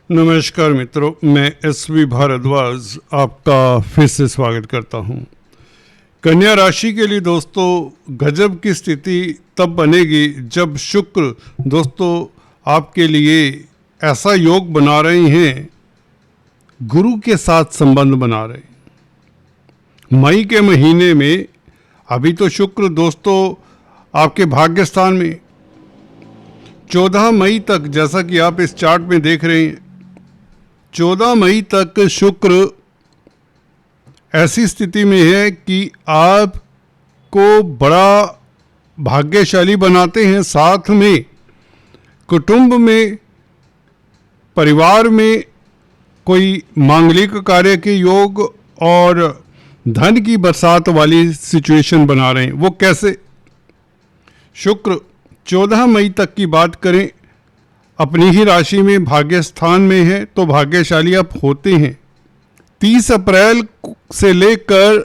नमस्कार मित्रों, मैं एसवी भारद्वाज आपका फिर से स्वागत करता हूं। कन्या राशि के लिए दोस्तों गजब की स्थिति तब बनेगी जब शुक्र दोस्तों आपके लिए ऐसा योग बना रहे हैं, गुरु के साथ संबंध बना रहे हैं। मई के महीने में अभी तो शुक्र दोस्तों आपके भाग्य स्थान में 14 मई तक, जैसा कि आप इस चार्ट में देख रहे हैं, 14 मई तक शुक्र ऐसी स्थिति में है कि आपको बड़ा भाग्यशाली बनाते हैं। साथ में कुटुंब में, परिवार में कोई मांगलिक कार्य के योग और धन की बरसात वाली सिचुएशन बना रहे हैं। वो कैसे? शुक्र 14 मई तक की बात करें, अपनी ही राशि में भाग्य स्थान में है तो भाग्यशाली आप होते हैं। 30 अप्रैल से लेकर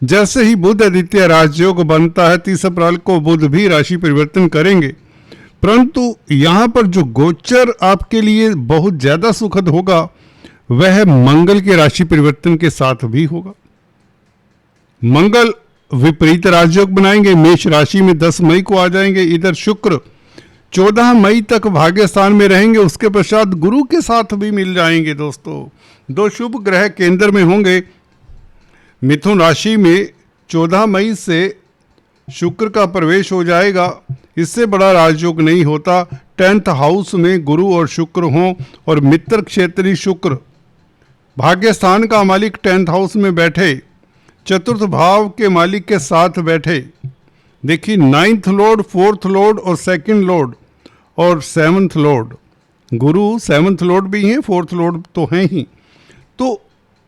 जैसे ही बुध आदित्य राजयोग बनता है, 30 अप्रैल को बुध भी राशि परिवर्तन करेंगे। परंतु यहाँ पर जो गोचर आपके लिए बहुत ज़्यादा सुखद होगा वह मंगल के राशि परिवर्तन के साथ भी होगा। मंगल विपरीत राजयोग बनाएंगे, मेष राशि में 10 मई को आ जाएंगे। इधर शुक्र 14 मई तक भाग्य स्थान में रहेंगे, उसके पश्चात गुरु के साथ भी मिल जाएंगे। दोस्तों दो शुभ ग्रह केंद्र में होंगे। मिथुन राशि में 14 मई से शुक्र का प्रवेश हो जाएगा। इससे बड़ा राजयोग नहीं होता। 10th हाउस में गुरु और शुक्र हों और मित्र क्षेत्रीय शुक्र भाग्य स्थान का मालिक 10th हाउस में बैठे, चतुर्थ भाव के मालिक के साथ बैठे। देखिए 9th लॉर्ड, 4th लॉर्ड और 2nd लॉर्ड और 7th लॉर्ड, गुरु 7th लॉर्ड भी हैं, 4th लॉर्ड तो हैं ही, तो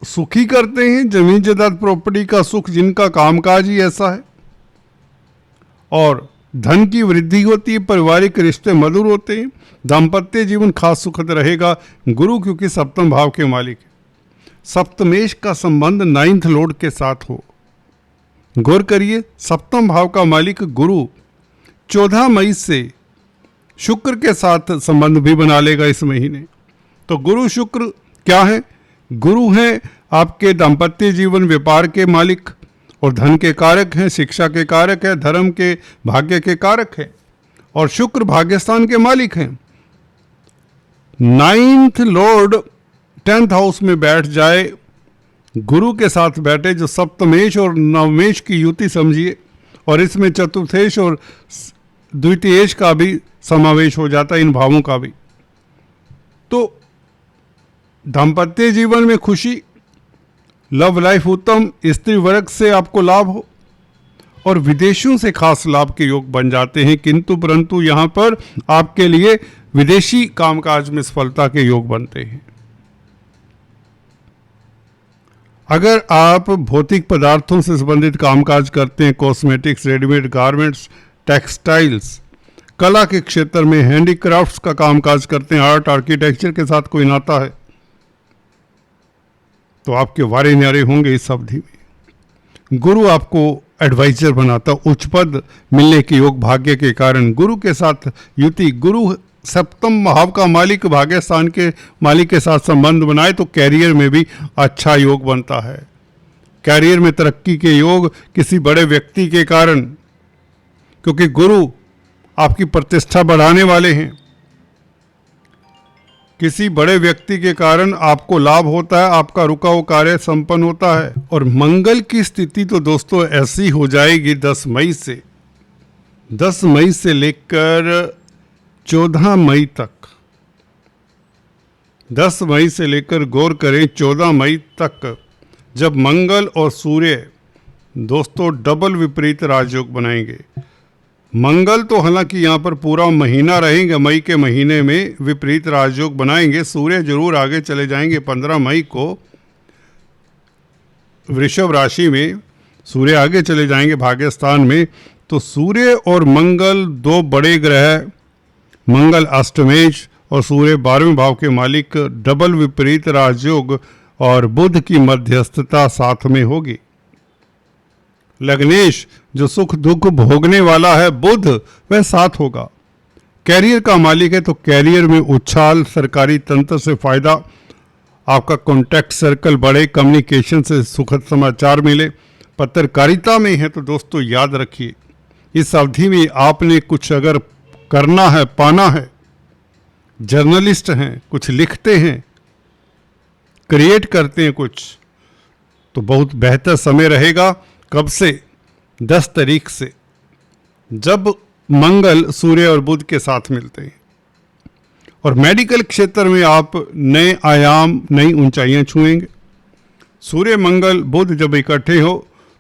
सुखी करते हैं। जमीन जायदाद प्रॉपर्टी का सुख, जिनका कामकाज ही ऐसा है, और धन की वृद्धि होती है, पारिवारिक रिश्ते मधुर होते हैं, दाम्पत्य जीवन खास सुखद रहेगा। गुरु क्योंकि सप्तम भाव के मालिक है, सप्तमेश का संबंध 9th लॉर्ड के साथ हो। गौर करिए, सप्तम भाव का मालिक गुरु 14 मई से शुक्र के साथ संबंध भी बना लेगा इस महीने। तो गुरु शुक्र क्या है? गुरु हैं आपके दाम्पत्य जीवन, व्यापार के मालिक और धन के कारक हैं, शिक्षा के कारक है, धर्म के, भाग्य के कारक है, और शुक्र भाग्यस्थान के मालिक हैं। 9th लॉर्ड 10th हाउस में बैठ जाए, गुरु के साथ बैठे, जो सप्तमेश और नवमेश की युति समझिए, और इसमें चतुर्थेश और द्वितीयेश का भी समावेश हो जाता है, इन भावों का भी। तो दाम्पत्य जीवन में खुशी, लव लाइफ उत्तम, स्त्री वर्ग से आपको लाभ हो, और विदेशों से खास लाभ के योग बन जाते हैं। किंतु परंतु यहाँ पर आपके लिए विदेशी कामकाज में सफलता के योग बनते हैं। अगर आप भौतिक पदार्थों से संबंधित कामकाज करते हैं, कॉस्मेटिक्स, रेडीमेड गारमेंट्स, टेक्सटाइल्स, कला के क्षेत्र में हैंडीक्राफ्ट्स का कामकाज करते हैं, आर्ट आर्किटेक्चर के साथ कोई नाता है, तो आपके वारे न्यारे होंगे इस अवधि में। गुरु आपको एडवाइजर बनाता, उच्च पद मिलने के योग भाग्य के कारण। गुरु के साथ युति, गुरु सप्तम भाव का मालिक भाग्य स्थान के मालिक के साथ संबंध बनाए तो कैरियर में भी अच्छा योग बनता है। कैरियर में तरक्की के योग किसी बड़े व्यक्ति के कारण, क्योंकि गुरु आपकी प्रतिष्ठा बढ़ाने वाले हैं, किसी बड़े व्यक्ति के कारण आपको लाभ होता है, आपका रुका हुआ कार्य संपन्न होता है। और मंगल की स्थिति तो दोस्तों ऐसी हो जाएगी 10 मई से लेकर 14 मई तक। 10 मई से लेकर गौर करें 14 मई तक, जब मंगल और सूर्य दोस्तों डबल विपरीत राजयोग बनाएंगे। मंगल तो हालांकि यहाँ पर पूरा महीना रहेंगे, मई के महीने में विपरीत राजयोग बनाएंगे। सूर्य जरूर आगे चले जाएंगे। 15 मई को वृषभ राशि में सूर्य आगे चले जाएंगे भाग्य स्थान में। तो सूर्य और मंगल दो बड़े ग्रह, मंगल अष्टमेश और सूर्य 12वें भाव के मालिक, डबल विपरीत राजयोग, और बुध की मध्यस्थता साथ में होगी। लग्नेश जो सुख दुख भोगने वाला है बुध, वह साथ होगा। कैरियर का मालिक है तो कैरियर में उछाल, सरकारी तंत्र से फायदा, आपका कॉन्टैक्ट सर्कल बढ़े, कम्युनिकेशन से सुखद समाचार मिले। पत्रकारिता में है तो दोस्तों याद रखिए इस अवधि में आपने कुछ अगर करना है, पाना है, जर्नलिस्ट हैं, कुछ लिखते हैं, क्रिएट करते हैं कुछ, तो बहुत बेहतर समय रहेगा। कब से? 10 तारीख से, जब मंगल सूर्य और बुध के साथ मिलते हैं और मेडिकल क्षेत्र में आप नए आयाम, नई ऊंचाइयां छुएंगे। सूर्य मंगल बुध जब इकट्ठे हो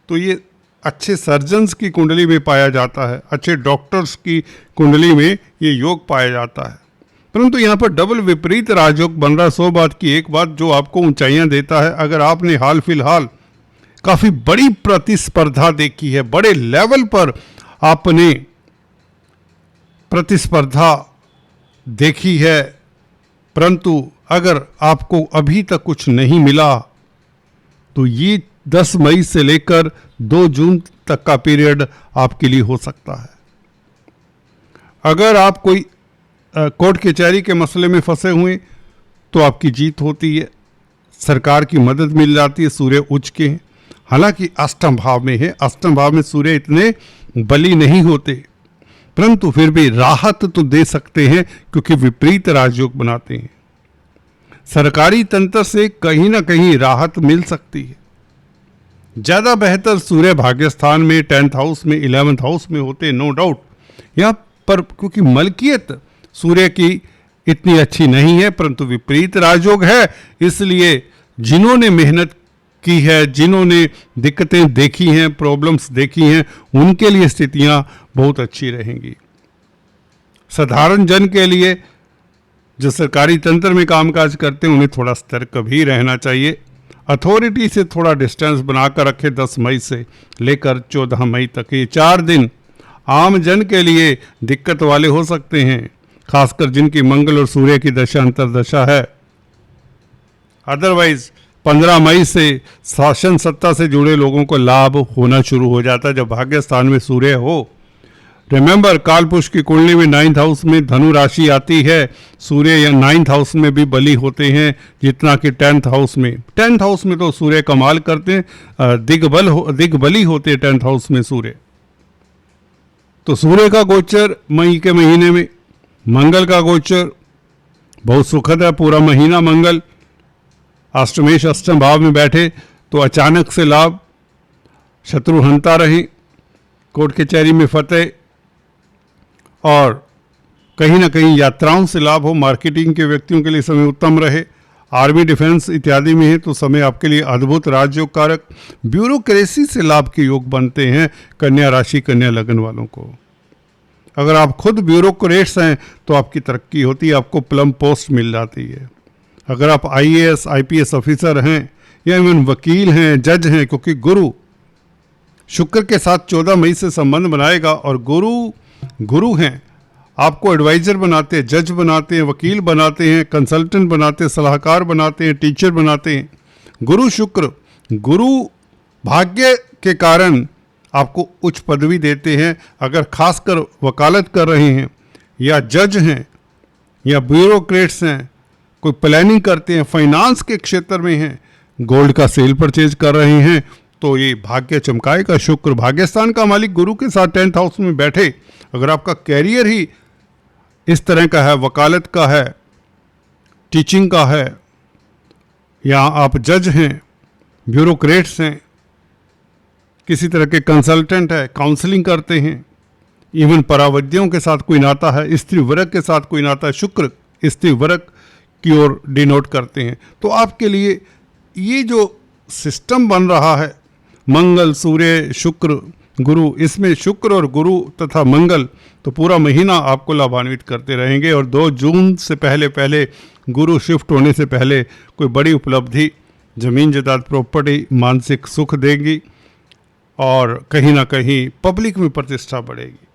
तो ये अच्छे सर्जन्स की कुंडली में पाया जाता है, अच्छे डॉक्टर्स की कुंडली में ये योग पाया जाता है। परंतु यहाँ पर डबल विपरीत राजयोग बन रहा। 100 बात की एक बात जो आपको ऊंचाइयां देता है। अगर आपने हाल फिलहाल काफी बड़ी प्रतिस्पर्धा देखी है, बड़े लेवल पर आपने प्रतिस्पर्धा देखी है, परंतु अगर आपको अभी तक कुछ नहीं मिला तो ये 10 मई से लेकर 2 जून तक का पीरियड आपके लिए हो सकता है। अगर आप कोई कोर्ट कचहरी के मसले में फंसे हुए तो आपकी जीत होती है, सरकार की मदद मिल जाती है। सूर्य उच्च के हैं, हालांकि अष्टम भाव में है। अष्टम भाव में सूर्य इतने बली नहीं होते, परंतु फिर भी राहत तो दे सकते हैं क्योंकि विपरीत राजयोग बनाते हैं। सरकारी तंत्र से कहीं ना कहीं राहत मिल सकती है। ज़्यादा बेहतर सूर्य भाग्यस्थान में, 10th हाउस में, 11th हाउस में होते, नो डाउट। यहाँ पर क्योंकि मलकियत सूर्य की इतनी अच्छी नहीं है, परंतु विपरीत राजयोग है, इसलिए जिन्होंने मेहनत की है, जिन्होंने दिक्कतें देखी हैं, प्रॉब्लम्स देखी हैं, उनके लिए स्थितियां बहुत अच्छी रहेंगी। साधारण जन के लिए जो सरकारी तंत्र में कामकाज करते हैं उन्हें थोड़ा सतर्क भी रहना चाहिए। अथॉरिटी से थोड़ा डिस्टेंस बनाकर रखें। 10 मई से लेकर 14 मई तक ये 4 दिन आम जन के लिए दिक्कत वाले हो सकते हैं, खासकर जिनकी मंगल और सूर्य की दशा अंतर्दशा है। अदरवाइज 15 मई से शासन सत्ता से जुड़े लोगों को लाभ होना शुरू हो जाता है जब भाग्य स्थान में सूर्य हो। रिमेंबर, कालपुरुष की कुंडली में 9th हाउस में धनु राशि आती है। सूर्य या 9th हाउस में भी बली होते हैं जितना कि 10th हाउस में। 10th हाउस में तो सूर्य कमाल करते हैं, दिग्बली होते हैं 10th हाउस में सूर्य। तो सूर्य का गोचर मई के महीने में, मंगल का गोचर बहुत सुखद है। पूरा महीना मंगल अष्टमेश अष्टम भाव में बैठे तो अचानक से लाभ, शत्रु हंता रहे, कोर्ट कचहरी में फतेह और कहीं ना कहीं यात्राओं से लाभ हो। मार्केटिंग के व्यक्तियों के लिए समय उत्तम रहे। आर्मी, डिफेंस इत्यादि में है तो समय आपके लिए अद्भुत राजयोग कारक। ब्यूरोक्रेसी से लाभ के योग बनते हैं कन्या राशि, कन्या लगन वालों को। अगर आप खुद ब्यूरोक्रेट्स हैं तो आपकी तरक्की होती है, आपको प्लम पोस्ट मिल जाती है। अगर आप IAS IPS ऑफिसर हैं या इवन वकील हैं, जज हैं, क्योंकि गुरु शुक्र के साथ 14 मई से संबंध बनाएगा और गुरु हैं, आपको एडवाइजर बनाते हैं, जज बनाते हैं, वकील बनाते हैं, कंसल्टेंट बनाते हैं, सलाहकार बनाते हैं, टीचर बनाते हैं। गुरु शुक्र, गुरु भाग्य के कारण आपको उच्च पदवी देते हैं। अगर खासकर वकालत कर रहे हैं या जज हैं या ब्यूरोक्रेट्स हैं, कोई प्लानिंग करते हैं, फाइनेंस के क्षेत्र में हैं, गोल्ड का सेल परचेज कर रहे हैं, तो ये भाग्य चमकाएगा। शुक्र भाग्यस्थान का मालिक गुरु के साथ 10th हाउस में बैठे। अगर आपका कैरियर ही इस तरह का है, वकालत का है, टीचिंग का है, या आप जज हैं, ब्यूरोक्रेट्स हैं, किसी तरह के कंसल्टेंट है, काउंसलिंग करते हैं, इवन परावैद्यों के साथ कोई नाता है, स्त्री वर्ग के साथ कोई नाता है, शुक्र स्त्री वर्ग की ओर डिनोट करते हैं, तो आपके लिए ये जो सिस्टम बन रहा है मंगल, सूर्य, शुक्र, गुरु, इसमें शुक्र और गुरु तथा मंगल तो पूरा महीना आपको लाभान्वित करते रहेंगे। और 2 जून से पहले गुरु शिफ्ट होने से पहले कोई बड़ी उपलब्धि, जमीन जायदाद, प्रॉपर्टी, मानसिक सुख देगी और कहीं ना कहीं पब्लिक में प्रतिष्ठा बढ़ेगी।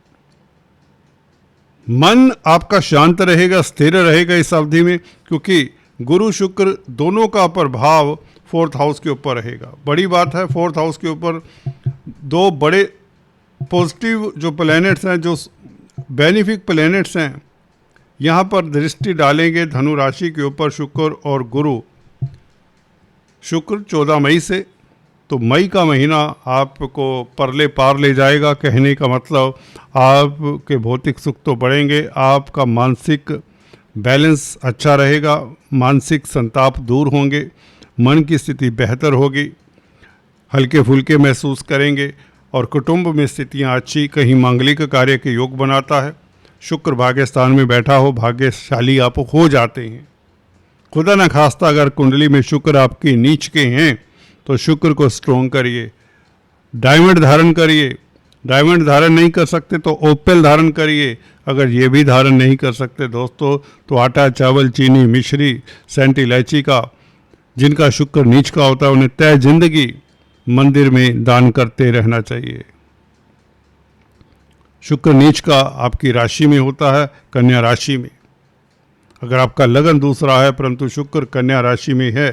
मन आपका शांत रहेगा, स्थिर रहेगा इस अवधि में, क्योंकि गुरु शुक्र दोनों का प्रभाव 4th हाउस के ऊपर रहेगा। बड़ी बात है, 4th हाउस के ऊपर 2 बड़े पॉजिटिव जो प्लैनेट्स हैं, जो बेनिफिक प्लैनेट्स हैं, यहाँ पर दृष्टि डालेंगे धनु राशि के ऊपर शुक्र और गुरु। शुक्र 14 मई से, तो मई का महीना आपको परले पार ले जाएगा। कहने का मतलब आपके भौतिक सुख तो बढ़ेंगे, आपका मानसिक बैलेंस अच्छा रहेगा, मानसिक संताप दूर होंगे, मन की स्थिति बेहतर होगी, हल्के फुल्के महसूस करेंगे और कुटुंब में स्थितियां अच्छी, कहीं मांगलिक कार्य के योग बनाता है। शुक्र भाग्य स्थान में बैठा हो, भाग्यशाली आप हो जाते हैं। खुदा न खास्ता अगर कुंडली में शुक्र आपकी नीच के हैं तो शुक्र को स्ट्रोंग करिए, डायमंड धारण करिए। डायमंड धारण नहीं कर सकते तो ओपेल धारण करिए। अगर ये भी धारण नहीं कर सकते दोस्तों तो आटा, चावल, चीनी, मिश्री, सेंट इलायची का, जिनका शुक्र नीच का होता है, उन्हें तय जिंदगी मंदिर में दान करते रहना चाहिए। शुक्र नीच का आपकी राशि में होता है, कन्या राशि में। अगर आपका लगन दूसरा है परंतु शुक्र कन्या राशि में है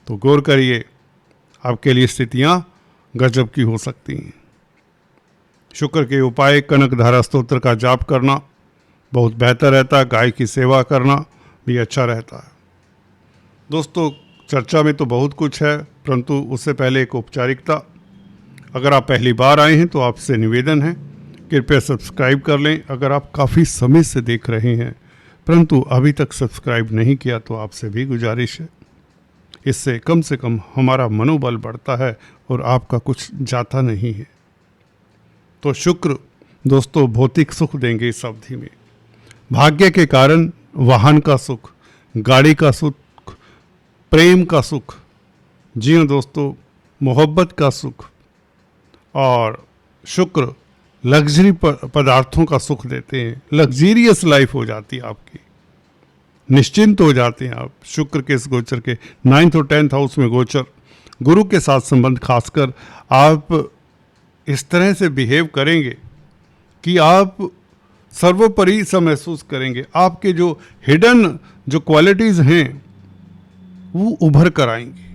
तो गौर करिए, आपके लिए स्थितियां गजब की हो सकती हैं। शुक्र के उपाय, कनक धारा स्तोत्र का जाप करना बहुत बेहतर रहता है। गाय की सेवा करना भी अच्छा रहता है। दोस्तों, चर्चा में तो बहुत कुछ है परंतु उससे पहले एक औपचारिकता। अगर आप पहली बार आए हैं तो आपसे निवेदन है, कृपया सब्सक्राइब कर लें। अगर आप काफ़ी समय से देख रहे हैं परंतु अभी तक सब्सक्राइब नहीं किया तो आपसे भी गुजारिश है। इससे कम से कम हमारा मनोबल बढ़ता है और आपका कुछ जाता नहीं है। तो शुक्र दोस्तों भौतिक सुख देंगे इस अवधि में। भाग्य के कारण वाहन का सुख, गाड़ी का सुख, प्रेम का सुख, जी हाँ दोस्तों, मोहब्बत का सुख, और शुक्र लग्जरी पदार्थों का सुख देते हैं। लग्जीरियस लाइफ हो जाती है आपकी, निश्चिंत हो जाते हैं आप। शुक्र के इस गोचर के 9th और 10th हाउस में गोचर, गुरु के साथ संबंध, खासकर आप इस तरह से बिहेव करेंगे कि आप सर्वोपरि सा महसूस करेंगे। आपके जो हिडन जो क्वालिटीज़ हैं वो उभर कर आएंगी।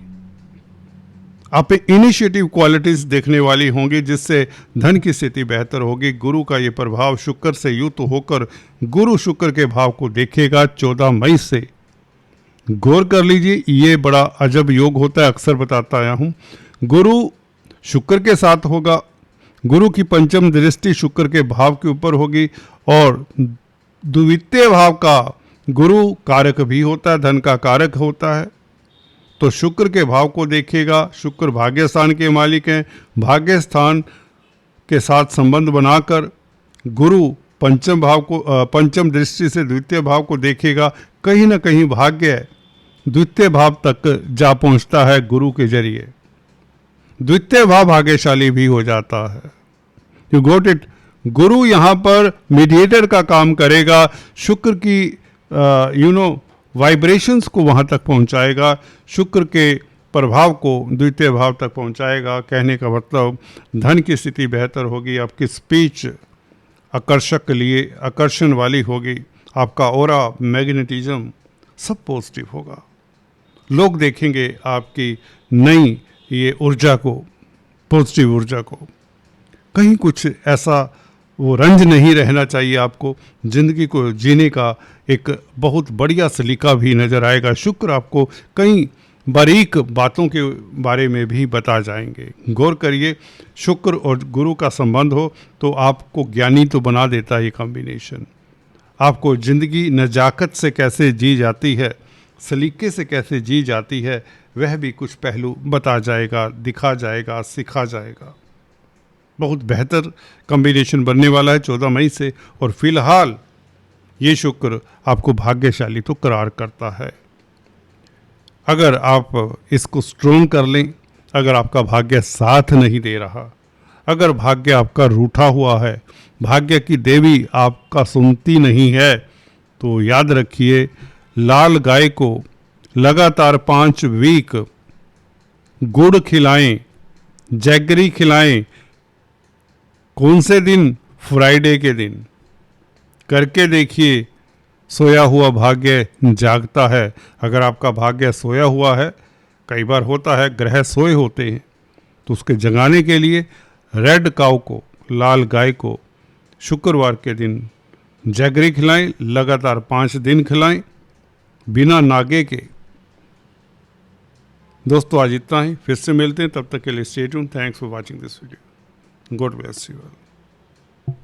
आप इनिशिएटिव क्वालिटीज देखने वाली होंगी जिससे धन की स्थिति बेहतर होगी। गुरु का ये प्रभाव शुक्र से युक्त होकर गुरु शुक्र के भाव को देखेगा 14 मई से। गौर कर लीजिए, ये बड़ा अजब योग होता है, अक्सर बताता आया हूँ। गुरु शुक्र के साथ होगा, गुरु की पंचम दृष्टि शुक्र के भाव के ऊपर होगी और द्वितीय भाव का गुरु कारक भी होता है, धन का कारक होता है। तो शुक्र के भाव को देखेगा। शुक्र भाग्य स्थान के मालिक हैं। भाग्य स्थान के साथ संबंध बनाकर गुरु पंचम भाव को, पंचम दृष्टि से द्वितीय भाव को देखेगा। कहीं ना कहीं भाग्य द्वितीय भाव तक जा पहुंचता है गुरु के जरिए। द्वितीय भाव भाग्यशाली भी हो जाता है। You got it. गुरु यहाँ पर मीडिएटर का काम करेगा, शुक्र की वाइब्रेशंस को वहाँ तक पहुँचाएगा, शुक्र के प्रभाव को द्वितीय भाव तक पहुँचाएगा। कहने का मतलब धन की स्थिति बेहतर होगी, आपकी स्पीच आकर्षक के लिए आकर्षण वाली होगी, आपका ऑरा, मैग्नेटिज्म सब पॉजिटिव होगा। लोग देखेंगे आपकी नई ये ऊर्जा को, पॉजिटिव ऊर्जा को। कहीं कुछ ऐसा वो रंज नहीं रहना चाहिए आपको। ज़िंदगी को जीने का एक बहुत बढ़िया सलीका भी नज़र आएगा। शुक्र आपको कई बारीक बातों के बारे में भी बता जाएंगे। गौर करिए, शुक्र और गुरु का संबंध हो तो आपको ज्ञानी तो बना देता है ये कॉम्बिनेशन। आपको ज़िंदगी नज़ाकत से कैसे जी जाती है, सलीके से कैसे जी जाती है, वह भी कुछ पहलू बता जाएगा, दिखा जाएगा, सिखा जाएगा। बहुत बेहतर कॉम्बिनेशन बनने वाला है 14 मई से। और फिलहाल ये शुक्र आपको भाग्यशाली तो करार करता है। अगर आप इसको स्ट्रोंग कर लें, अगर आपका भाग्य साथ नहीं दे रहा, अगर भाग्य आपका रूठा हुआ है, भाग्य की देवी आपका सुनती नहीं है, तो याद रखिए लाल गाय को लगातार 5 वीक गुड़ खिलाएं, जैगरी खिलाएं। कौन से दिन? फ्राइडे के दिन। करके देखिए, सोया हुआ भाग्य जागता है। अगर आपका भाग्य सोया हुआ है, कई बार होता है ग्रह सोए होते हैं, तो उसके जगाने के लिए रेड काऊ को, लाल गाय को शुक्रवार के दिन जैगरी खिलाएं, लगातार 5 दिन खिलाएं बिना नागे के। दोस्तों आज इतना ही, फिर से मिलते हैं, तब तक के लिए stay tuned. Thanks for watching this video. God bless you all.